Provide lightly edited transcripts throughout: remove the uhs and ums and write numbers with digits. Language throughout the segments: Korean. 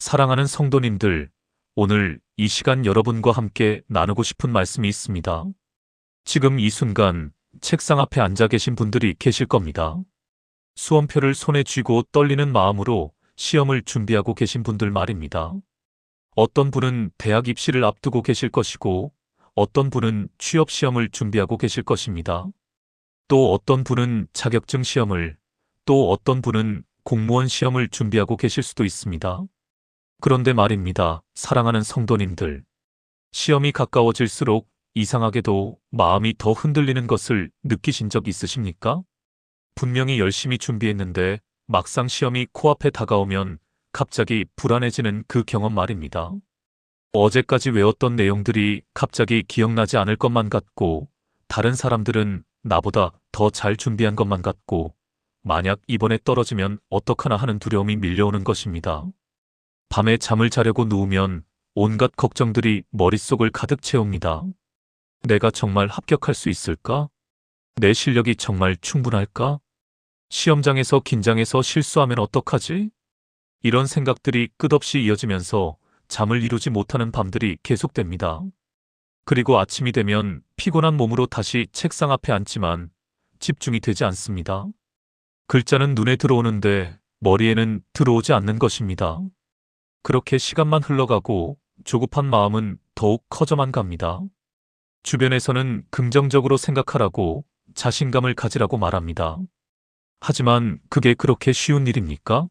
사랑하는 성도님들, 오늘 이 시간 여러분과 함께 나누고 싶은 말씀이 있습니다. 지금 이 순간 책상 앞에 앉아 계신 분들이 계실 겁니다. 수험표를 손에 쥐고 떨리는 마음으로 시험을 준비하고 계신 분들 말입니다. 어떤 분은 대학 입시를 앞두고 계실 것이고, 어떤 분은 취업 시험을 준비하고 계실 것입니다. 또 어떤 분은 자격증 시험을, 또 어떤 분은 공무원 시험을 준비하고 계실 수도 있습니다. 그런데 말입니다, 사랑하는 성도님들. 시험이 가까워질수록 이상하게도 마음이 더 흔들리는 것을 느끼신 적 있으십니까? 분명히 열심히 준비했는데 막상 시험이 코앞에 다가오면 갑자기 불안해지는 그 경험 말입니다. 어제까지 외웠던 내용들이 갑자기 기억나지 않을 것만 같고, 다른 사람들은 나보다 더 잘 준비한 것만 같고, 만약 이번에 떨어지면 어떡하나 하는 두려움이 밀려오는 것입니다. 밤에 잠을 자려고 누우면 온갖 걱정들이 머릿속을 가득 채웁니다. 내가 정말 합격할 수 있을까? 내 실력이 정말 충분할까? 시험장에서 긴장해서 실수하면 어떡하지? 이런 생각들이 끝없이 이어지면서 잠을 이루지 못하는 밤들이 계속됩니다. 그리고 아침이 되면 피곤한 몸으로 다시 책상 앞에 앉지만 집중이 되지 않습니다. 글자는 눈에 들어오는데 머리에는 들어오지 않는 것입니다. 그렇게 시간만 흘러가고 조급한 마음은 더욱 커져만 갑니다. 주변에서는 긍정적으로 생각하라고, 자신감을 가지라고 말합니다. 하지만 그게 그렇게 쉬운 일입니까?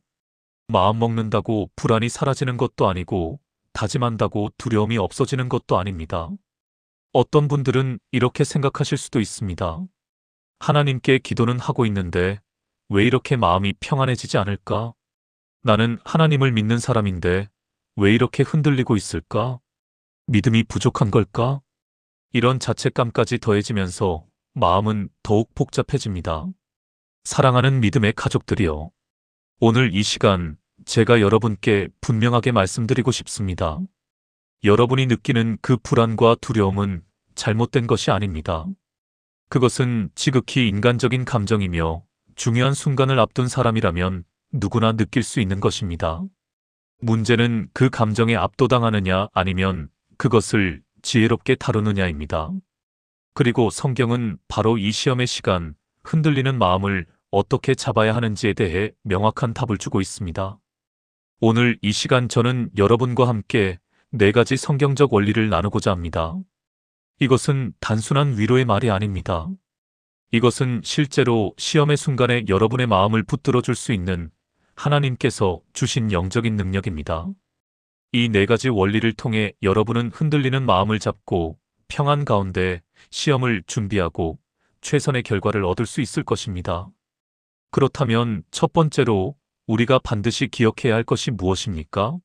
마음 먹는다고 불안이 사라지는 것도 아니고, 다짐한다고 두려움이 없어지는 것도 아닙니다. 어떤 분들은 이렇게 생각하실 수도 있습니다. 하나님께 기도는 하고 있는데 왜 이렇게 마음이 평안해지지 않을까? 나는 하나님을 믿는 사람인데 왜 이렇게 흔들리고 있을까? 믿음이 부족한 걸까? 이런 자책감까지 더해지면서 마음은 더욱 복잡해집니다. 사랑하는 믿음의 가족들이여, 오늘 이 시간 제가 여러분께 분명하게 말씀드리고 싶습니다. 여러분이 느끼는 그 불안과 두려움은 잘못된 것이 아닙니다. 그것은 지극히 인간적인 감정이며, 중요한 순간을 앞둔 사람이라면 누구나 느낄 수 있는 것입니다. 문제는 그 감정에 압도당하느냐 아니면 그것을 지혜롭게 다루느냐입니다. 그리고 성경은 바로 이 시험의 시간, 흔들리는 마음을 어떻게 잡아야 하는지에 대해 명확한 답을 주고 있습니다. 오늘 이 시간 저는 여러분과 함께 4가지 성경적 원리를 나누고자 합니다. 이것은 단순한 위로의 말이 아닙니다. 이것은 실제로 시험의 순간에 여러분의 마음을 붙들어 줄 수 있는 하나님께서 주신 영적인 능력입니다. 이 4가지 원리를 통해 여러분은 흔들리는 마음을 잡고 평안 가운데 시험을 준비하고 최선의 결과를 얻을 수 있을 것입니다. 그렇다면 첫 번째로 우리가 반드시 기억해야 할 것이 무엇입니까?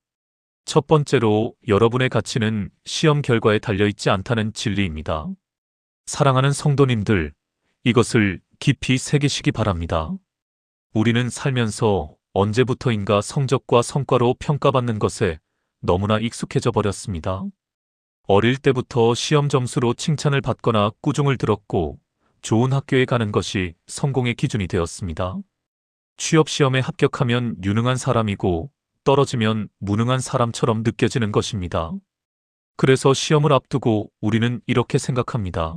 첫 번째로 여러분의 가치는 시험 결과에 달려있지 않다는 진리입니다. 사랑하는 성도님들, 이것을 깊이 새기시기 바랍니다. 우리는 살면서 언제부터인가 성적과 성과로 평가받는 것에 너무나 익숙해져 버렸습니다. 어릴 때부터 시험 점수로 칭찬을 받거나 꾸중을 들었고, 좋은 학교에 가는 것이 성공의 기준이 되었습니다. 취업 시험에 합격하면 유능한 사람이고, 떨어지면 무능한 사람처럼 느껴지는 것입니다. 그래서 시험을 앞두고 우리는 이렇게 생각합니다.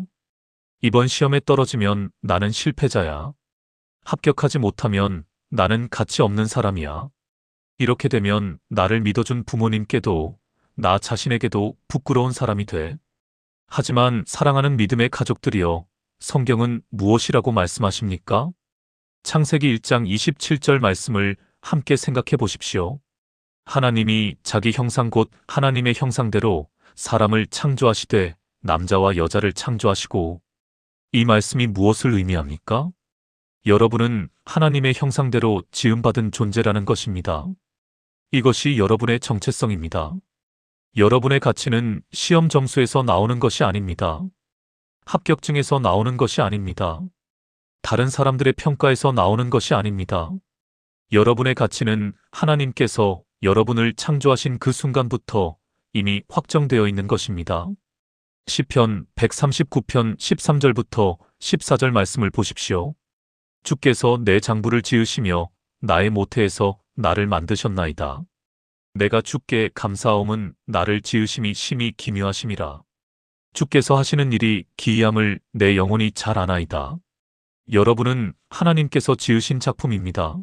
이번 시험에 떨어지면 나는 실패자야. 합격하지 못하면 나는 가치 없는 사람이야. 이렇게 되면 나를 믿어준 부모님께도 나 자신에게도 부끄러운 사람이 돼. 하지만 사랑하는 믿음의 가족들이여, 성경은 무엇이라고 말씀하십니까? 창세기 1장 27절 말씀을 함께 생각해 보십시오. 하나님이 자기 형상 곧 하나님의 형상대로 사람을 창조하시되 남자와 여자를 창조하시고, 이 말씀이 무엇을 의미합니까? 여러분은 하나님의 형상대로 지음받은 존재라는 것입니다. 이것이 여러분의 정체성입니다. 여러분의 가치는 시험 점수에서 나오는 것이 아닙니다. 합격증에서 나오는 것이 아닙니다. 다른 사람들의 평가에서 나오는 것이 아닙니다. 여러분의 가치는 하나님께서 여러분을 창조하신 그 순간부터 이미 확정되어 있는 것입니다. 시편 139편 13절부터 14절 말씀을 보십시오. 주께서 내 장부를 지으시며 나의 모태에서 나를 만드셨나이다. 내가 주께 감사하옴은 나를 지으심이 심히 기묘하심이라. 주께서 하시는 일이 기이함을 내 영혼이 잘 아나이다. 여러분은 하나님께서 지으신 작품입니다.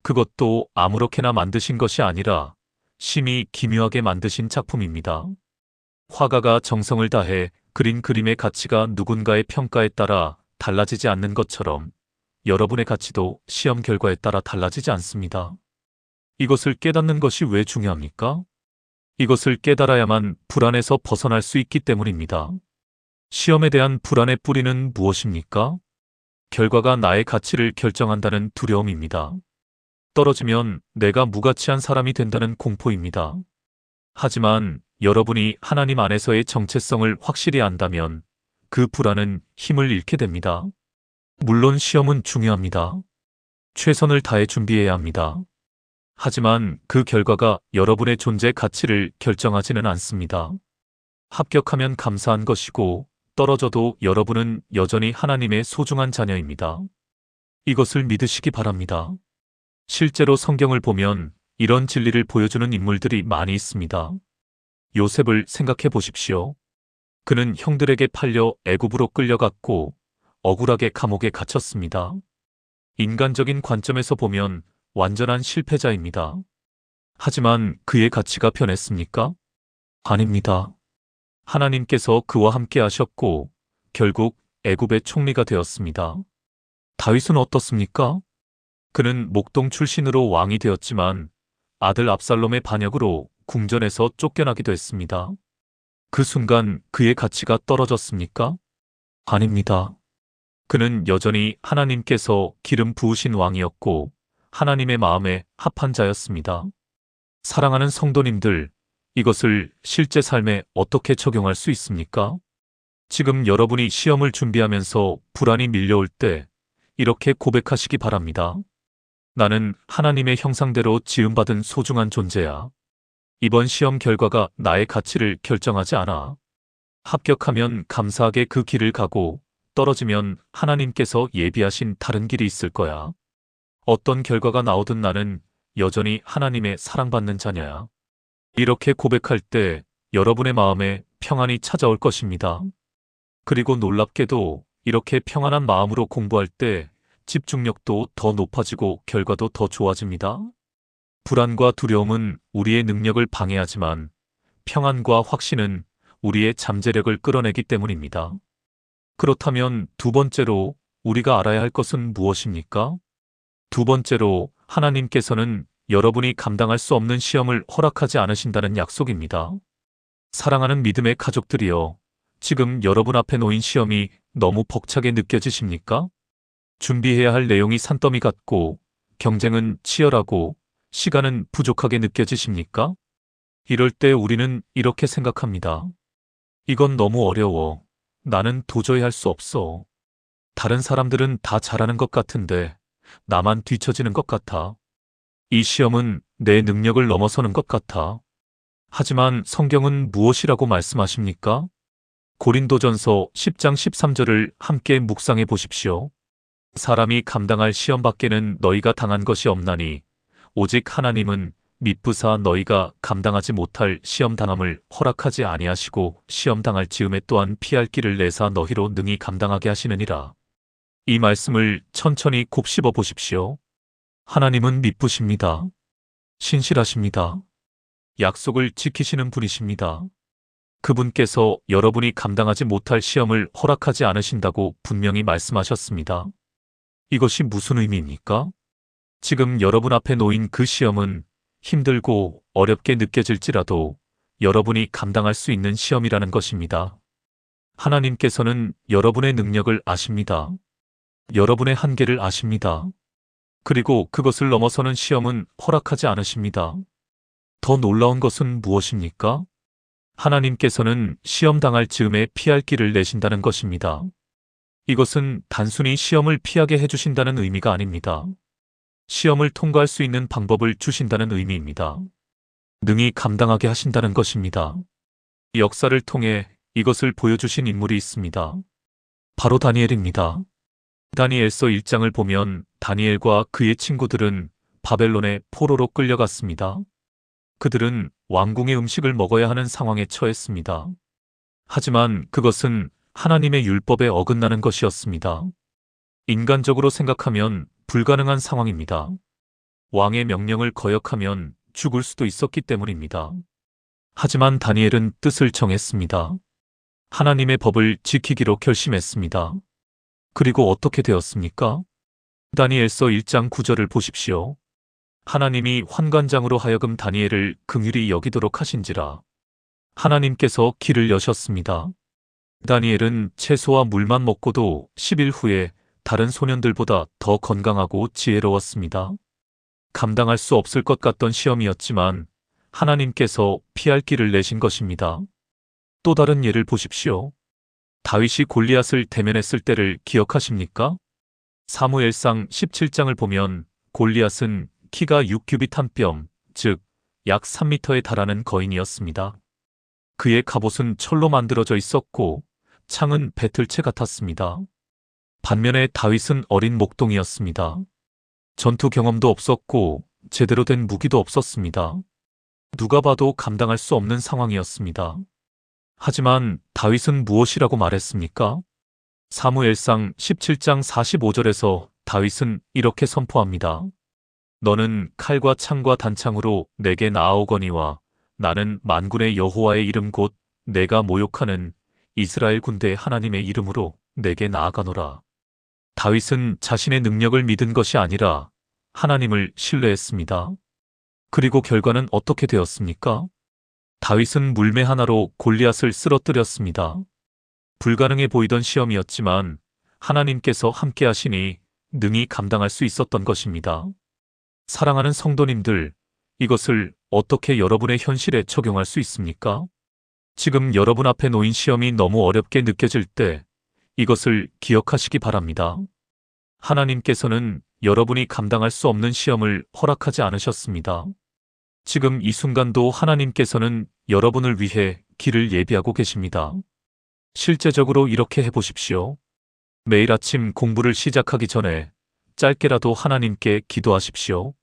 그것도 아무렇게나 만드신 것이 아니라 심히 기묘하게 만드신 작품입니다. 화가가 정성을 다해 그린 그림의 가치가 누군가의 평가에 따라 달라지지 않는 것처럼 여러분의 가치도 시험 결과에 따라 달라지지 않습니다. 이것을 깨닫는 것이 왜 중요합니까? 이것을 깨달아야만 불안에서 벗어날 수 있기 때문입니다. 시험에 대한 불안의 뿌리는 무엇입니까? 결과가 나의 가치를 결정한다는 두려움입니다. 떨어지면 내가 무가치한 사람이 된다는 공포입니다. 하지만 여러분이 하나님 안에서의 정체성을 확실히 안다면 그 불안은 힘을 잃게 됩니다. 물론 시험은 중요합니다. 최선을 다해 준비해야 합니다. 하지만 그 결과가 여러분의 존재 가치를 결정하지는 않습니다. 합격하면 감사한 것이고 떨어져도 여러분은 여전히 하나님의 소중한 자녀입니다. 이것을 믿으시기 바랍니다. 실제로 성경을 보면 이런 진리를 보여주는 인물들이 많이 있습니다. 요셉을 생각해 보십시오. 그는 형들에게 팔려 애굽으로 끌려갔고 억울하게 감옥에 갇혔습니다. 인간적인 관점에서 보면 완전한 실패자입니다. 하지만 그의 가치가 변했습니까? 아닙니다. 하나님께서 그와 함께 하셨고 결국 애굽의 총리가 되었습니다. 다윗은 어떻습니까? 그는 목동 출신으로 왕이 되었지만 아들 압살롬의 반역으로 궁전에서 쫓겨나기도 했습니다. 그 순간 그의 가치가 떨어졌습니까? 아닙니다. 그는 여전히 하나님께서 기름 부으신 왕이었고 하나님의 마음에 합한 자였습니다. 사랑하는 성도님들, 이것을 실제 삶에 어떻게 적용할 수 있습니까? 지금 여러분이 시험을 준비하면서 불안이 밀려올 때 이렇게 고백하시기 바랍니다. 나는 하나님의 형상대로 지음받은 소중한 존재야. 이번 시험 결과가 나의 가치를 결정하지 않아. 합격하면 감사하게 그 길을 가고 떨어지면 하나님께서 예비하신 다른 길이 있을 거야. 어떤 결과가 나오든 나는 여전히 하나님의 사랑받는 자녀야. 이렇게 고백할 때 여러분의 마음에 평안이 찾아올 것입니다. 그리고 놀랍게도 이렇게 평안한 마음으로 공부할 때 집중력도 더 높아지고 결과도 더 좋아집니다. 불안과 두려움은 우리의 능력을 방해하지만 평안과 확신은 우리의 잠재력을 끌어내기 때문입니다. 그렇다면 두 번째로 우리가 알아야 할 것은 무엇입니까? 두 번째로 하나님께서는 여러분이 감당할 수 없는 시험을 허락하지 않으신다는 약속입니다. 사랑하는 믿음의 가족들이여, 지금 여러분 앞에 놓인 시험이 너무 벅차게 느껴지십니까? 준비해야 할 내용이 산더미 같고 경쟁은 치열하고 시간은 부족하게 느껴지십니까? 이럴 때 우리는 이렇게 생각합니다. 이건 너무 어려워. 나는 도저히 할 수 없어. 다른 사람들은 다 잘하는 것 같은데 나만 뒤처지는 것 같아. 이 시험은 내 능력을 넘어서는 것 같아. 하지만 성경은 무엇이라고 말씀하십니까? 고린도전서 10장 13절을 함께 묵상해 보십시오. 사람이 감당할 시험 밖에는 너희가 당한 것이 없나니 오직 하나님은 미쁘사 너희가 감당하지 못할 시험 당함을 허락하지 아니하시고 시험 당할 즈음에 또한 피할 길을 내사 너희로 능히 감당하게 하시느니라. 이 말씀을 천천히 곱씹어 보십시오. 하나님은 미쁘십니다. 신실하십니다. 약속을 지키시는 분이십니다. 그분께서 여러분이 감당하지 못할 시험을 허락하지 않으신다고 분명히 말씀하셨습니다. 이것이 무슨 의미입니까? 지금 여러분 앞에 놓인 그 시험은 힘들고 어렵게 느껴질지라도 여러분이 감당할 수 있는 시험이라는 것입니다. 하나님께서는 여러분의 능력을 아십니다. 여러분의 한계를 아십니다. 그리고 그것을 넘어서는 시험은 허락하지 않으십니다. 더 놀라운 것은 무엇입니까? 하나님께서는 시험 당할 즈음에 피할 길을 내신다는 것입니다. 이것은 단순히 시험을 피하게 해주신다는 의미가 아닙니다. 시험을 통과할 수 있는 방법을 주신다는 의미입니다. 능히 감당하게 하신다는 것입니다. 역사를 통해 이것을 보여주신 인물이 있습니다. 바로 다니엘입니다. 다니엘서 1장을 보면 다니엘과 그의 친구들은 바벨론의 포로로 끌려갔습니다. 그들은 왕궁의 음식을 먹어야 하는 상황에 처했습니다. 하지만 그것은 하나님의 율법에 어긋나는 것이었습니다. 인간적으로 생각하면 불가능한 상황입니다. 왕의 명령을 거역하면 죽을 수도 있었기 때문입니다. 하지만 다니엘은 뜻을 정했습니다. 하나님의 법을 지키기로 결심했습니다. 그리고 어떻게 되었습니까? 다니엘서 1장 9절을 보십시오. 하나님이 환관장으로 하여금 다니엘을 긍휼히 여기도록 하신지라. 하나님께서 길을 여셨습니다. 다니엘은 채소와 물만 먹고도 10일 후에 다른 소년들보다 더 건강하고 지혜로웠습니다. 감당할 수 없을 것 같던 시험이었지만 하나님께서 피할 길을 내신 것입니다. 또 다른 예를 보십시오. 다윗이 골리앗을 대면했을 때를 기억하십니까? 사무엘상 17장을 보면 골리앗은 키가 6규빗 한 뼘, 즉 약 3미터에 달하는 거인이었습니다. 그의 갑옷은 철로 만들어져 있었고 창은 배틀채 같았습니다. 반면에 다윗은 어린 목동이었습니다. 전투 경험도 없었고 제대로 된 무기도 없었습니다. 누가 봐도 감당할 수 없는 상황이었습니다. 하지만 다윗은 무엇이라고 말했습니까? 사무엘상 17장 45절에서 다윗은 이렇게 선포합니다. 너는 칼과 창과 단창으로 내게 나아오거니와 나는 만군의 여호와의 이름 곧 내가 모욕하는 이스라엘 군대의 하나님의 이름으로 내게 나아가노라. 다윗은 자신의 능력을 믿은 것이 아니라 하나님을 신뢰했습니다. 그리고 결과는 어떻게 되었습니까? 다윗은 물매 하나로 골리앗을 쓰러뜨렸습니다. 불가능해 보이던 시험이었지만 하나님께서 함께 하시니 능히 감당할 수 있었던 것입니다. 사랑하는 성도님들, 이것을 어떻게 여러분의 현실에 적용할 수 있습니까? 지금 여러분 앞에 놓인 시험이 너무 어렵게 느껴질 때 이것을 기억하시기 바랍니다. 하나님께서는 여러분이 감당할 수 없는 시험을 허락하지 않으셨습니다. 지금 이 순간도 하나님께서는 여러분을 위해 길을 예비하고 계십니다. 실제적으로 이렇게 해보십시오. 매일 아침 공부를 시작하기 전에 짧게라도 하나님께 기도하십시오.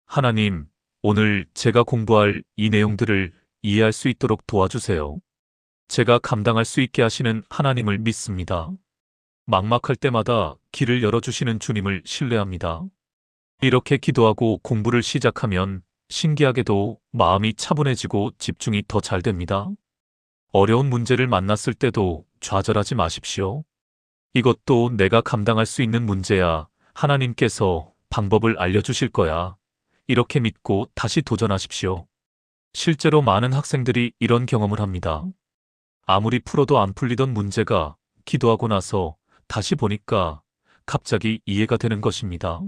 하나님, 오늘 제가 공부할 이 내용들을 이해할 수 있도록 도와주세요. 제가 감당할 수 있게 하시는 하나님을 믿습니다. 막막할 때마다 길을 열어주시는 주님을 신뢰합니다. 이렇게 기도하고 공부를 시작하면 신기하게도 마음이 차분해지고 집중이 더 잘 됩니다. 어려운 문제를 만났을 때도 좌절하지 마십시오. 이것도 내가 감당할 수 있는 문제야. 하나님께서 방법을 알려주실 거야. 이렇게 믿고 다시 도전하십시오. 실제로 많은 학생들이 이런 경험을 합니다. 아무리 풀어도 안 풀리던 문제가 기도하고 나서 다시 보니까 갑자기 이해가 되는 것입니다.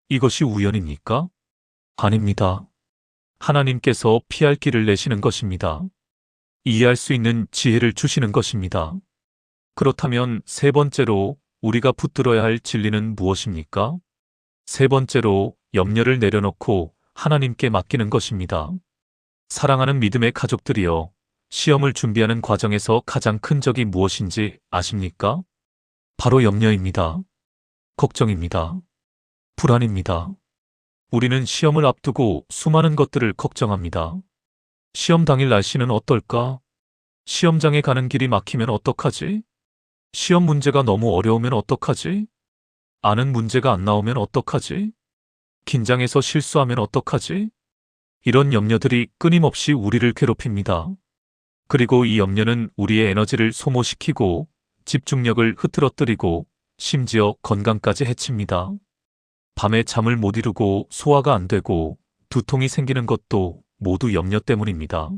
이것이 우연입니까? 아닙니다. 하나님께서 피할 길을 내시는 것입니다. 이해할 수 있는 지혜를 주시는 것입니다. 그렇다면 세 번째로 우리가 붙들어야 할 진리는 무엇입니까? 세 번째로 염려를 내려놓고 하나님께 맡기는 것입니다. 사랑하는 믿음의 가족들이여, 시험을 준비하는 과정에서 가장 큰 적이 무엇인지 아십니까? 바로 염려입니다. 걱정입니다. 불안입니다. 우리는 시험을 앞두고 수많은 것들을 걱정합니다. 시험 당일 날씨는 어떨까? 시험장에 가는 길이 막히면 어떡하지? 시험 문제가 너무 어려우면 어떡하지? 아는 문제가 안 나오면 어떡하지? 긴장해서 실수하면 어떡하지? 이런 염려들이 끊임없이 우리를 괴롭힙니다. 그리고 이 염려는 우리의 에너지를 소모시키고 집중력을 흐트러뜨리고 심지어 건강까지 해칩니다. 밤에 잠을 못 이루고 소화가 안 되고 두통이 생기는 것도 모두 염려 때문입니다.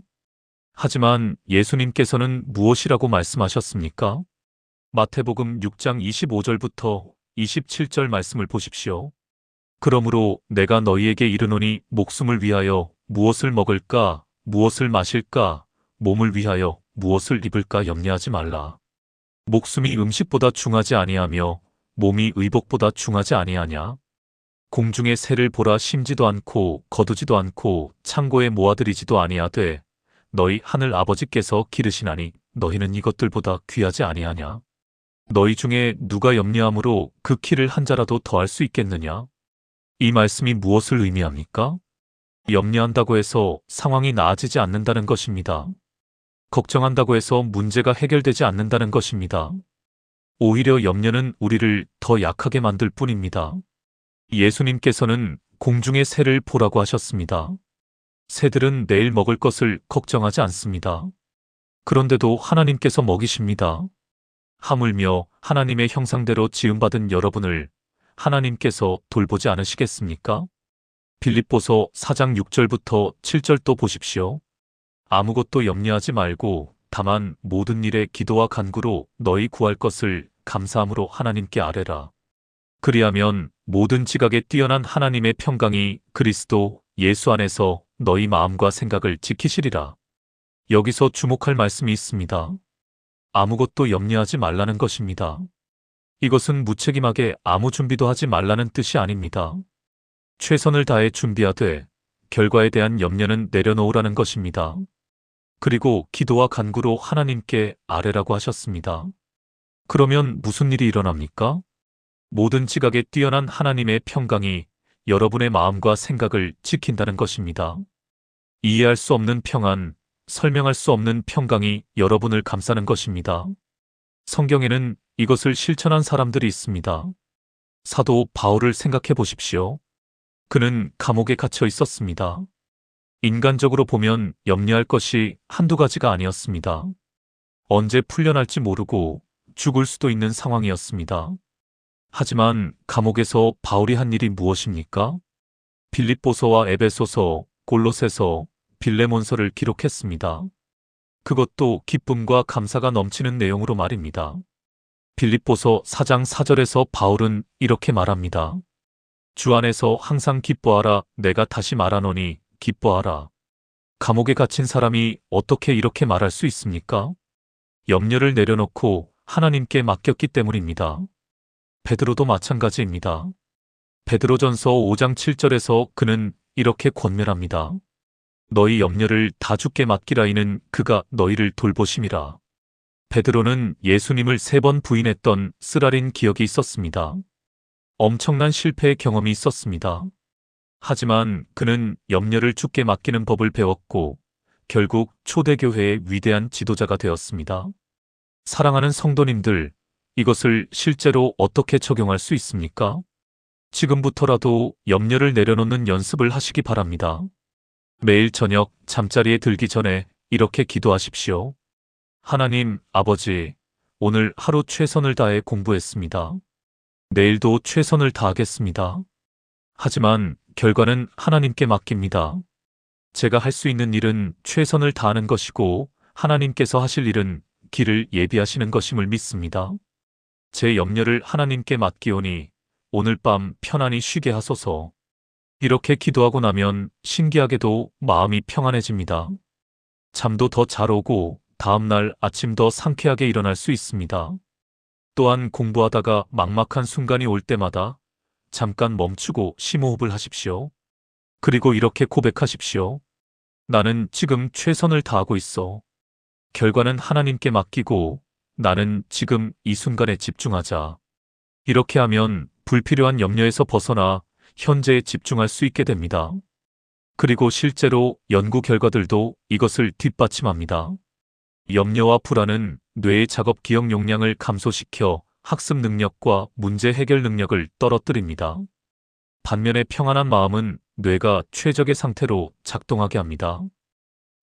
하지만 예수님께서는 무엇이라고 말씀하셨습니까? 마태복음 6장 25절부터 27절 말씀을 보십시오. 그러므로 내가 너희에게 이르노니 목숨을 위하여 무엇을 먹을까, 무엇을 마실까, 몸을 위하여 무엇을 입을까 염려하지 말라. 목숨이 음식보다 중하지 아니하며 몸이 의복보다 중하지 아니하냐? 공중의 새를 보라, 심지도 않고 거두지도 않고 창고에 모아들이지도 아니하되 너희 하늘 아버지께서 기르시나니 너희는 이것들보다 귀하지 아니하냐? 너희 중에 누가 염려함으로 그 키를 한 자라도 더할 수 있겠느냐? 이 말씀이 무엇을 의미합니까? 염려한다고 해서 상황이 나아지지 않는다는 것입니다. 걱정한다고 해서 문제가 해결되지 않는다는 것입니다. 오히려 염려는 우리를 더 약하게 만들 뿐입니다. 예수님께서는 공중의 새를 보라고 하셨습니다. 새들은 내일 먹을 것을 걱정하지 않습니다. 그런데도 하나님께서 먹이십니다. 하물며 하나님의 형상대로 지음받은 여러분을 하나님께서 돌보지 않으시겠습니까? 빌립보서 4장 6절부터 7절도 보십시오. 아무것도 염려하지 말고 다만 모든 일에 기도와 간구로 너희 구할 것을 감사함으로 하나님께 아뢰라. 그리하면 모든 지각에 뛰어난 하나님의 평강이 그리스도 예수 안에서 너희 마음과 생각을 지키시리라. 여기서 주목할 말씀이 있습니다. 아무것도 염려하지 말라는 것입니다. 이것은 무책임하게 아무 준비도 하지 말라는 뜻이 아닙니다. 최선을 다해 준비하되 결과에 대한 염려는 내려놓으라는 것입니다. 그리고 기도와 간구로 하나님께 아뢰라고 하셨습니다. 그러면 무슨 일이 일어납니까? 모든 지각에 뛰어난 하나님의 평강이 여러분의 마음과 생각을 지킨다는 것입니다. 이해할 수 없는 평안, 설명할 수 없는 평강이 여러분을 감싸는 것입니다. 성경에는 이것을 실천한 사람들이 있습니다. 사도 바울을 생각해 보십시오. 그는 감옥에 갇혀 있었습니다. 인간적으로 보면 염려할 것이 한두 가지가 아니었습니다. 언제 풀려날지 모르고 죽을 수도 있는 상황이었습니다. 하지만 감옥에서 바울이 한 일이 무엇입니까? 빌립보서와 에베소서, 골로새서, 빌레몬서를 기록했습니다. 그것도 기쁨과 감사가 넘치는 내용으로 말입니다. 빌립보서 4장 4절에서 바울은 이렇게 말합니다. 주 안에서 항상 기뻐하라. 내가 다시 말하노니 기뻐하라. 감옥에 갇힌 사람이 어떻게 이렇게 말할 수 있습니까? 염려를 내려놓고 하나님께 맡겼기 때문입니다. 베드로도 마찬가지입니다. 베드로전서 5장 7절에서 그는 이렇게 권면합니다. 너희 염려를 다 주께 맡기라. 이는 그가 너희를 돌보심이라. 베드로는 예수님을 3번 부인했던 쓰라린 기억이 있었습니다. 엄청난 실패의 경험이 있었습니다. 하지만 그는 염려를 주께 맡기는 법을 배웠고 결국 초대교회의 위대한 지도자가 되었습니다. 사랑하는 성도님들, 이것을 실제로 어떻게 적용할 수 있습니까? 지금부터라도 염려를 내려놓는 연습을 하시기 바랍니다. 매일 저녁 잠자리에 들기 전에 이렇게 기도하십시오. 하나님, 아버지, 오늘 하루 최선을 다해 공부했습니다. 내일도 최선을 다하겠습니다. 하지만 결과는 하나님께 맡깁니다. 제가 할 수 있는 일은 최선을 다하는 것이고 하나님께서 하실 일은 길을 예비하시는 것임을 믿습니다. 제 염려를 하나님께 맡기오니 오늘 밤 편안히 쉬게 하소서. 이렇게 기도하고 나면 신기하게도 마음이 평안해집니다. 잠도 더 잘 오고 다음날 아침 더 상쾌하게 일어날 수 있습니다. 또한 공부하다가 막막한 순간이 올 때마다 잠깐 멈추고 심호흡을 하십시오. 그리고 이렇게 고백하십시오. 나는 지금 최선을 다하고 있어. 결과는 하나님께 맡기고 나는 지금 이 순간에 집중하자. 이렇게 하면 불필요한 염려에서 벗어나 현재에 집중할 수 있게 됩니다. 그리고 실제로 연구 결과들도 이것을 뒷받침합니다. 염려와 불안은 뇌의 작업 기억 용량을 감소시켜 학습 능력과 문제 해결 능력을 떨어뜨립니다. 반면에 평안한 마음은 뇌가 최적의 상태로 작동하게 합니다.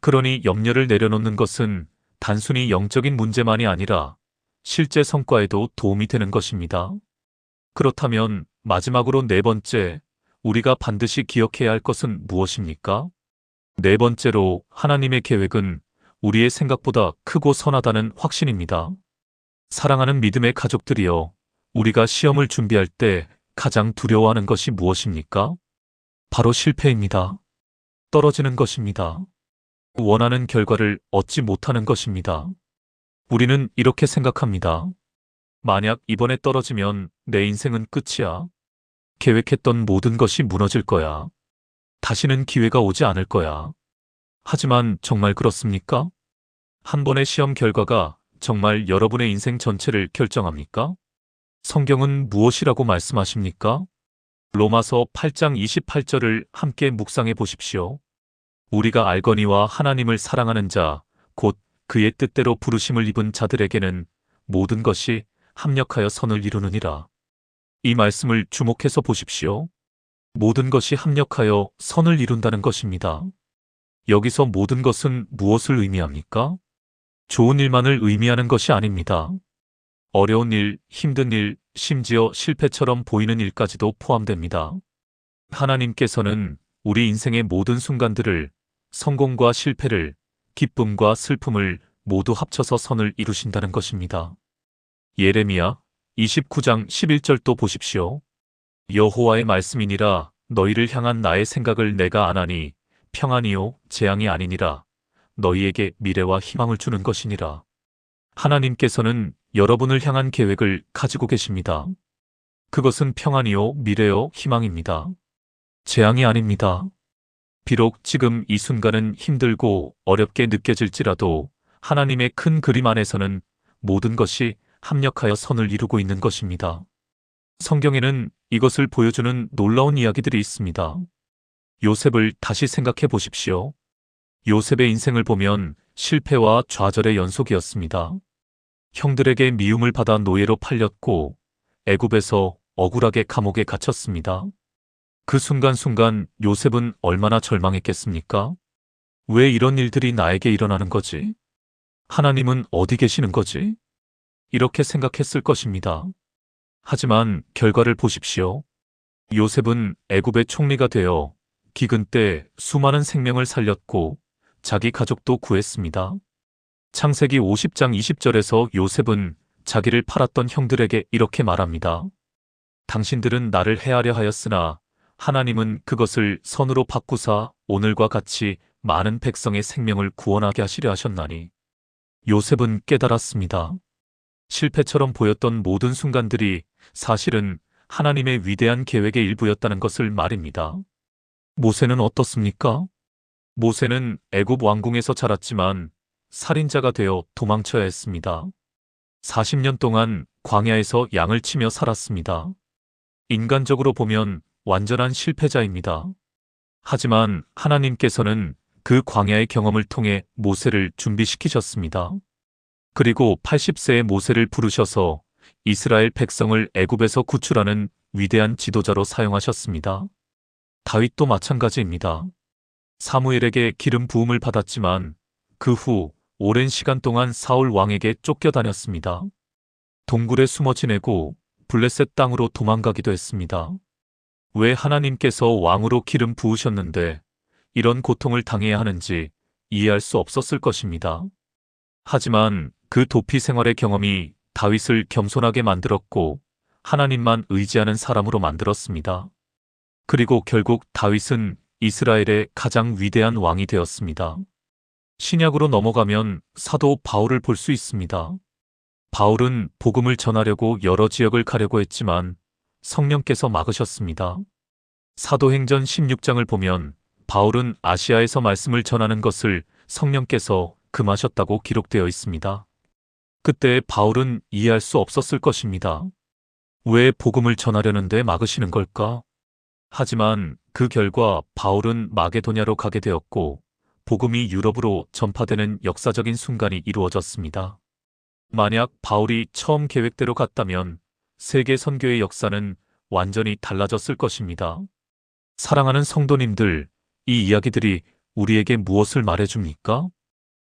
그러니 염려를 내려놓는 것은 단순히 영적인 문제만이 아니라 실제 성과에도 도움이 되는 것입니다. 그렇다면 마지막으로 4번째, 우리가 반드시 기억해야 할 것은 무엇입니까? 4번째로 하나님의 계획은 우리의 생각보다 크고 선하다는 확신입니다. 사랑하는 믿음의 가족들이여, 우리가 시험을 준비할 때 가장 두려워하는 것이 무엇입니까? 바로 실패입니다. 떨어지는 것입니다. 원하는 결과를 얻지 못하는 것입니다. 우리는 이렇게 생각합니다. 만약 이번에 떨어지면 내 인생은 끝이야. 계획했던 모든 것이 무너질 거야. 다시는 기회가 오지 않을 거야. 하지만 정말 그렇습니까? 한 번의 시험 결과가 정말 여러분의 인생 전체를 결정합니까? 성경은 무엇이라고 말씀하십니까? 로마서 8장 28절을 함께 묵상해 보십시오. 우리가 알거니와 하나님을 사랑하는 자, 곧 그의 뜻대로 부르심을 입은 자들에게는 모든 것이 합력하여 선을 이루느니라. 이 말씀을 주목해서 보십시오. 모든 것이 합력하여 선을 이룬다는 것입니다. 여기서 모든 것은 무엇을 의미합니까? 좋은 일만을 의미하는 것이 아닙니다. 어려운 일, 힘든 일, 심지어 실패처럼 보이는 일까지도 포함됩니다. 하나님께서는 우리 인생의 모든 순간들을, 성공과 실패를, 기쁨과 슬픔을 모두 합쳐서 선을 이루신다는 것입니다. 예레미야 29장 11절도 보십시오. 여호와의 말씀이니라. 너희를 향한 나의 생각을 내가 아나니 평안이요 재앙이 아니니라. 너희에게 미래와 희망을 주는 것이니라. 하나님께서는 여러분을 향한 계획을 가지고 계십니다. 그것은 평안이요 미래요 희망입니다. 재앙이 아닙니다. 비록 지금 이 순간은 힘들고 어렵게 느껴질지라도 하나님의 큰 그림 안에서는 모든 것이 합력하여 선을 이루고 있는 것입니다. 성경에는 이것을 보여주는 놀라운 이야기들이 있습니다. 요셉을 다시 생각해 보십시오. 요셉의 인생을 보면 실패와 좌절의 연속이었습니다. 형들에게 미움을 받아 노예로 팔렸고 애굽에서 억울하게 감옥에 갇혔습니다. 그 순간순간 요셉은 얼마나 절망했겠습니까? 왜 이런 일들이 나에게 일어나는 거지? 하나님은 어디 계시는 거지? 이렇게 생각했을 것입니다. 하지만 결과를 보십시오. 요셉은 애굽의 총리가 되어 기근 때 수많은 생명을 살렸고 자기 가족도 구했습니다. 창세기 50장 20절에서 요셉은 자기를 팔았던 형들에게 이렇게 말합니다. 당신들은 나를 해하려 하였으나 하나님은 그것을 선으로 바꾸사 오늘과 같이 많은 백성의 생명을 구원하게 하시려 하셨나니. 요셉은 깨달았습니다. 실패처럼 보였던 모든 순간들이 사실은 하나님의 위대한 계획의 일부였다는 것을 말입니다. 모세는 어떻습니까? 모세는 애굽 왕궁에서 자랐지만 살인자가 되어 도망쳐야 했습니다. 40년 동안 광야에서 양을 치며 살았습니다. 인간적으로 보면 완전한 실패자입니다. 하지만 하나님께서는 그 광야의 경험을 통해 모세를 준비시키셨습니다. 그리고 80세의 모세를 부르셔서 이스라엘 백성을 애굽에서 구출하는 위대한 지도자로 사용하셨습니다. 다윗도 마찬가지입니다. 사무엘에게 기름 부음을 받았지만 그 후 오랜 시간 동안 사울 왕에게 쫓겨다녔습니다. 동굴에 숨어 지내고 블레셋 땅으로 도망가기도 했습니다. 왜 하나님께서 왕으로 기름 부으셨는데 이런 고통을 당해야 하는지 이해할 수 없었을 것입니다. 하지만 그 도피 생활의 경험이 다윗을 겸손하게 만들었고 하나님만 의지하는 사람으로 만들었습니다. 그리고 결국 다윗은 이스라엘의 가장 위대한 왕이 되었습니다. 신약으로 넘어가면 사도 바울을 볼 수 있습니다. 바울은 복음을 전하려고 여러 지역을 가려고 했지만 성령께서 막으셨습니다. 사도행전 16장을 보면 바울은 아시아에서 말씀을 전하는 것을 성령께서 금하셨다고 기록되어 있습니다. 그때 바울은 이해할 수 없었을 것입니다. 왜 복음을 전하려는데 막으시는 걸까? 하지만 그 결과 바울은 마게도냐로 가게 되었고 복음이 유럽으로 전파되는 역사적인 순간이 이루어졌습니다. 만약 바울이 처음 계획대로 갔다면 세계 선교의 역사는 완전히 달라졌을 것입니다. 사랑하는 성도님들, 이 이야기들이 우리에게 무엇을 말해줍니까?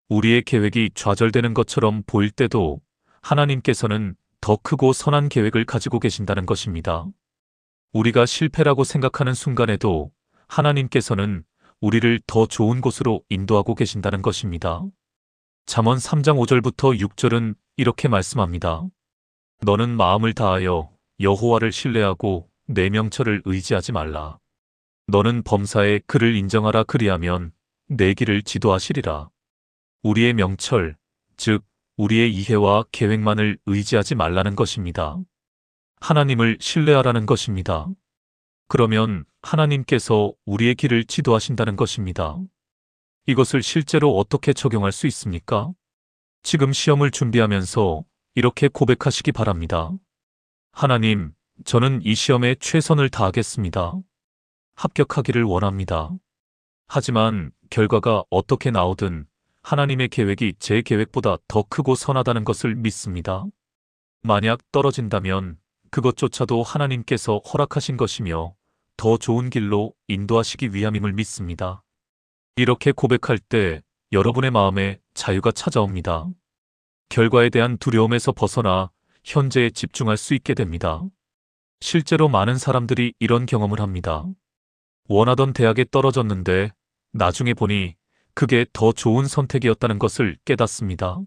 우리의 계획이 좌절되는 것처럼 보일 때도 하나님께서는 더 크고 선한 계획을 가지고 계신다는 것입니다. 우리가 실패라고 생각하는 순간에도 하나님께서는 우리를 더 좋은 곳으로 인도하고 계신다는 것입니다. 잠언 3장 5절부터 6절은 이렇게 말씀합니다. 너는 마음을 다하여 여호와를 신뢰하고 내 명철을 의지하지 말라. 너는 범사에 그를 인정하라. 그리하면 내 길을 지도하시리라. 우리의 명철, 즉 우리의 이해와 계획만을 의지하지 말라는 것입니다. 하나님을 신뢰하라는 것입니다. 그러면 하나님께서 우리의 길을 지도하신다는 것입니다. 이것을 실제로 어떻게 적용할 수 있습니까? 지금 시험을 준비하면서 이렇게 고백하시기 바랍니다. 하나님, 저는 이 시험에 최선을 다하겠습니다. 합격하기를 원합니다. 하지만 결과가 어떻게 나오든 하나님의 계획이 제 계획보다 더 크고 선하다는 것을 믿습니다. 만약 떨어진다면 그것조차도 하나님께서 허락하신 것이며 더 좋은 길로 인도하시기 위함임을 믿습니다. 이렇게 고백할 때 여러분의 마음에 자유가 찾아옵니다. 결과에 대한 두려움에서 벗어나 현재에 집중할 수 있게 됩니다. 실제로 많은 사람들이 이런 경험을 합니다. 원하던 대학에 떨어졌는데 나중에 보니 그게 더 좋은 선택이었다는 것을 깨닫습니다.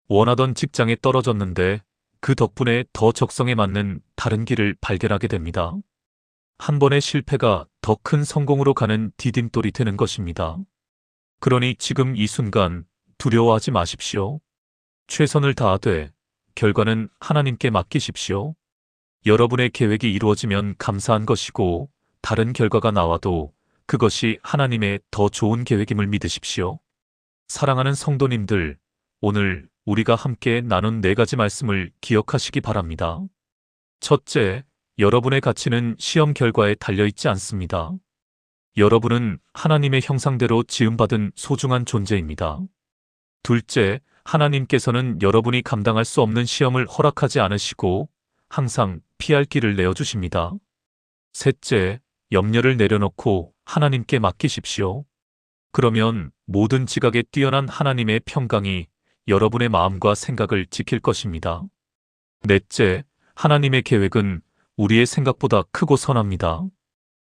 원하던 직장에 떨어졌는데 그 덕분에 더 적성에 맞는 다른 길을 발견하게 됩니다. 한 번의 실패가 더 큰 성공으로 가는 디딤돌이 되는 것입니다. 그러니 지금 이 순간 두려워하지 마십시오. 최선을 다하되 결과는 하나님께 맡기십시오. 여러분의 계획이 이루어지면 감사한 것이고 다른 결과가 나와도 그것이 하나님의 더 좋은 계획임을 믿으십시오. 사랑하는 성도님들, 오늘 우리가 함께 나눈 4가지 말씀을 기억하시기 바랍니다. 첫째, 여러분의 가치는 시험 결과에 달려있지 않습니다. 여러분은 하나님의 형상대로 지음받은 소중한 존재입니다. 둘째, 하나님께서는 여러분이 감당할 수 없는 시험을 허락하지 않으시고 항상 피할 길을 내어주십니다. 셋째, 염려를 내려놓고 하나님께 맡기십시오. 그러면 모든 지각에 뛰어난 하나님의 평강이 여러분의 마음과 생각을 지킬 것입니다. 넷째, 하나님의 계획은 우리의 생각보다 크고 선합니다.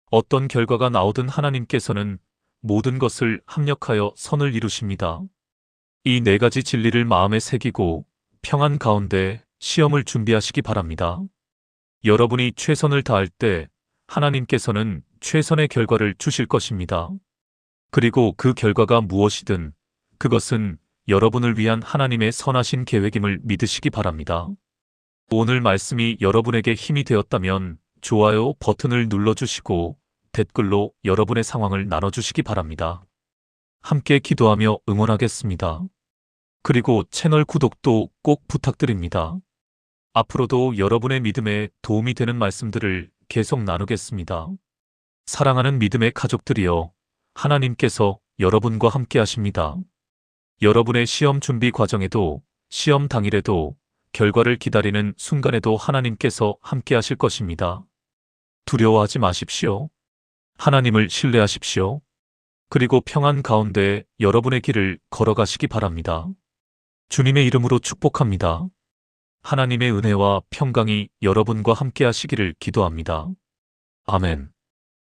어떤 결과가 나오든 하나님께서는 모든 것을 합력하여 선을 이루십니다. 이 4가지 진리를 마음에 새기고 평안 가운데 시험을 준비하시기 바랍니다. 여러분이 최선을 다할 때 하나님께서는 최선의 결과를 주실 것입니다. 그리고 그 결과가 무엇이든 그것은 여러분을 위한 하나님의 선하신 계획임을 믿으시기 바랍니다. 오늘 말씀이 여러분에게 힘이 되었다면 좋아요 버튼을 눌러주시고 댓글로 여러분의 상황을 나눠주시기 바랍니다. 함께 기도하며 응원하겠습니다. 그리고 채널 구독도 꼭 부탁드립니다. 앞으로도 여러분의 믿음에 도움이 되는 말씀들을 계속 나누겠습니다. 사랑하는 믿음의 가족들이여, 하나님께서 여러분과 함께 하십니다. 여러분의 시험 준비 과정에도, 시험 당일에도, 결과를 기다리는 순간에도 하나님께서 함께 하실 것입니다. 두려워하지 마십시오. 하나님을 신뢰하십시오. 그리고 평안 가운데 여러분의 길을 걸어가시기 바랍니다. 주님의 이름으로 축복합니다. 하나님의 은혜와 평강이 여러분과 함께 하시기를 기도합니다. 아멘.